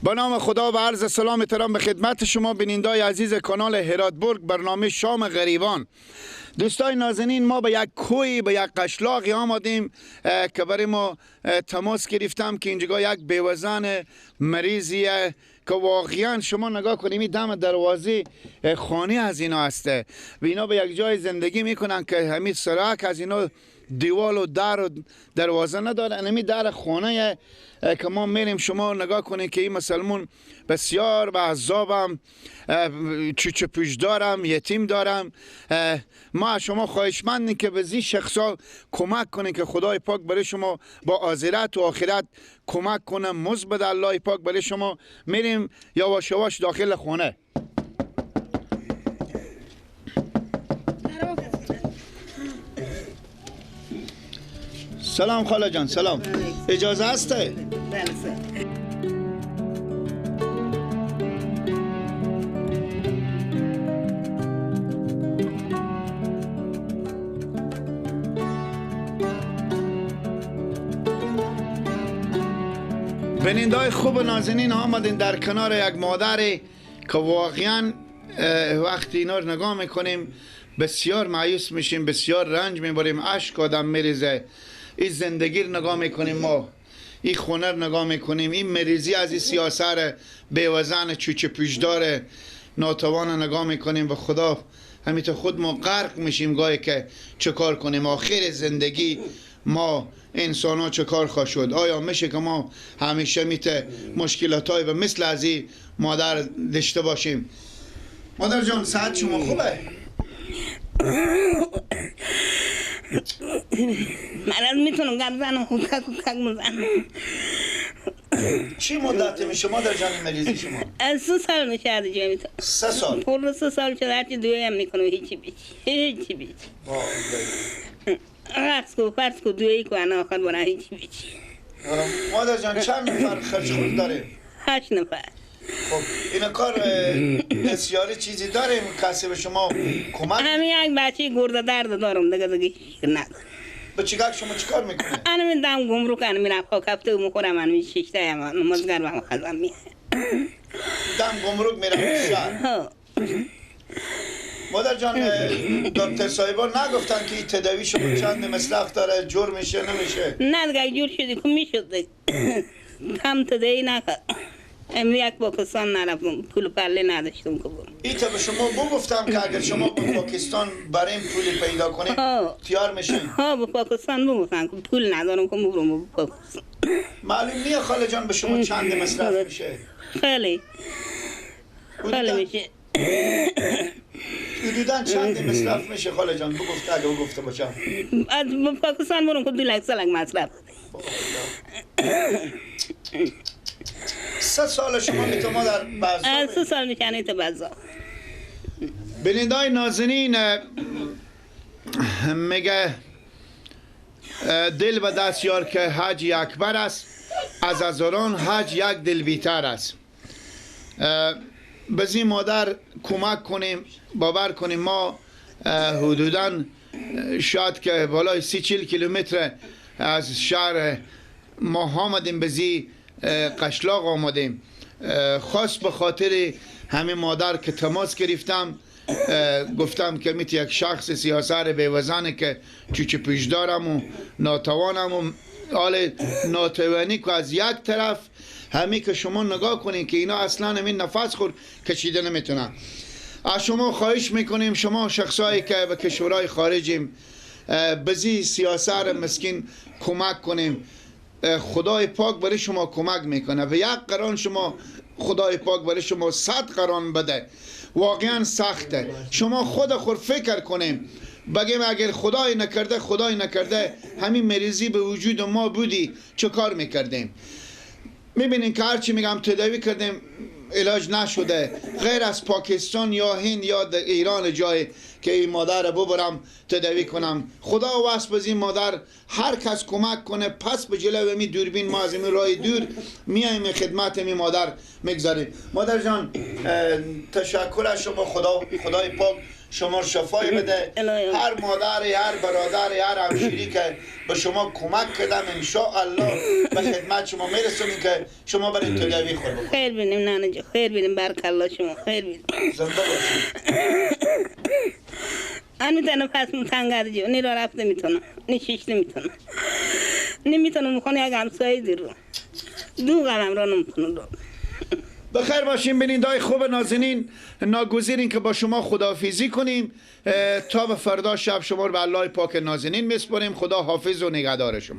با نام خدا و عرض سلام احترام به خدمت شما بینندگان عزیز کانال هراتبورگ، برنامه شام غریبان. دوستای نازنین، ما به یک کوی، به یک قشلاقی آمدیم که برای ما تماس گرفتم که اینجا یک بیوزن مریضیه که واقعا شما نگاه کنیم این دم دروازه خانه از اینا هسته و اینا به یک جای زندگی میکنن که همین سراک از اینا دیوال و در و دروازه نداره. اینمی در خانه که ما میریم، شما نگاه کنید که این مسلمون بسیار به عذابم، چوچه پوش دارم، یتیم دارم. ما شما خواهشمندیم که به زی شخصا کمک کنید که خدای پاک برای شما با آخرت و آخرت کمک کنه. مزبد الله پاک برای شما. میریم یواش یواش داخل خانه. سلام خاله جان، سلام. اجازه هسته؟ بله. بینندگان خوب و نازنین، آمدین در کنار یک مادری که واقعا وقتی اینا رو نگاه میکنیم بسیار مایوس میشیم، بسیار رنج میبریم، اشک آدم میریزه. این زندگی رو نگاه میکنیم، ما این خونه رو نگاه میکنیم، این مریضی از این سیاسر بیوزن چوچه پیشدار ناتوان نگاه میکنیم و خدا همیتا خود ما غرق میشیم گاهی که چه کار کنیم. آخر زندگی ما انسان ها چه کار خواهد شد؟ آیا میشه که ما همیشه میته مشکلات های و مثل از این مادر داشته باشیم؟ مادر جان، صحت شما خوبه؟ من میتونم گرد زنم، خوکک مزنم. چی مدت میشه مادر جان این مریضی شما؟ از 3 سال میشه از جای میتونم. 3 سال؟ پر 3 سال شده، هرچی دوی هم میکنم هیچی بیچی. فرض کو دوی که انا آخر برای هیچی بیچی. مادر جان چند نفر خرج خود داره؟ 8 نفر. خب این کار بسیاری چیزی داره کسی به شما کمک؟ همین یک بچه گرده درد دارم دیگه ندارم. به چیکار شما چیکار میکنه؟ انا می دم گمرک انا میرم کفته و میخورم، انا شیشته هم مزگر و خزم میه. دم گمرک میرم شهر. مادر جان، دکتر صاحبان نگفتن که این تداوی شما چند مصرف داره، جور میشه نمیشه؟ نه دیگه جور شدی که میشد هم تداوی نکرد. یک پاکستان نرفتم، پول پله نداشتم که برم. این تا به شما بگفتم که اگر شما به پاکستان بریم پول پیدا کنیم تیار میشین؟ ها به پاکستان بگفتم که پول ندارم که برم به پاکستان. معلوم نیه خاله جان به شما چند مصرف میشه؟ خیلی میشه. حدوداً چند مصرف میشه خاله جان؟ بگفته اگه بگفته باشم. از پاکستان برم که 2 لک سالک مصرف. 3 سال شما میتونم در بزا؟ 3 سال میکنه تا بزا. بینندگان نازنین، میگه دل به دست یار که حج اکبر است، از هزاران حج یک دل بیتر است. بزی مادر کمک کنیم، باور کنیم ما حدوداً شاید که بالای 30-40 کیلومتر از شهر ما آمدیم، بزی قشلاق آمدیم خاص به خاطر همین مادر که تماس گرفتم. گفتم که میت یک شخص سیاسر بیوزنه که چوچه پیش دارم و ناتوانم و حال ناتوانی که از یک طرف همین که شما نگاه کنین که اینا اصلا همین نفس خور کشیده نمیتونن. از شما خواهش میکنیم، شما شخصایی که به کشورهای خارجیم، بزی سیاسر مسکین کمک کنیم. خدای پاک برای شما کمک میکنه و 1 قران شما خدای پاک برای شما 100 قران بده. واقعا سخته. شما خود فکر کنیم، بگیم اگر خدای نکرده همین مریضی به وجود ما بودی چه کار میکردیم؟ میبینین که هرچی میگم تداوی کردیم علاج نشده، غیر از پاکستان یا هند یا ایران جای که این مادر ببرم تداوی کنم. خدا واسه بز این مادر هر کس کمک کنه، پس به جلو می دوربین ما از این راه دور میایم خدمت می مادر میگذاریم. مادر جان تشکر از شما، خدای پاک شما شفای بده. هر مادری، هر برادری، هر همشیری که به شما کمک کردم انشاءالله به خدمت شما میرسونیم که شما برای تداوی خود بکنید. خیر بینیم نانا جو، خیر بینیم، بارک الله شما خیر بینیم. زنده باشید. میتونم پس تنگ جو، نی را رفته میتونم، نی شیش نمیتونم، نمیتونم بخونه یک همسایه دیر رو، دو قلم را نمیتونم دو. بخیر باشیم. بینندگان خوب نازنین، ناگزیریم که با شما خداحافظی کنیم تا به فردا شب. شما رو به الله پاک نازنین میسپاریم. خدا حافظ و نگهدار شما.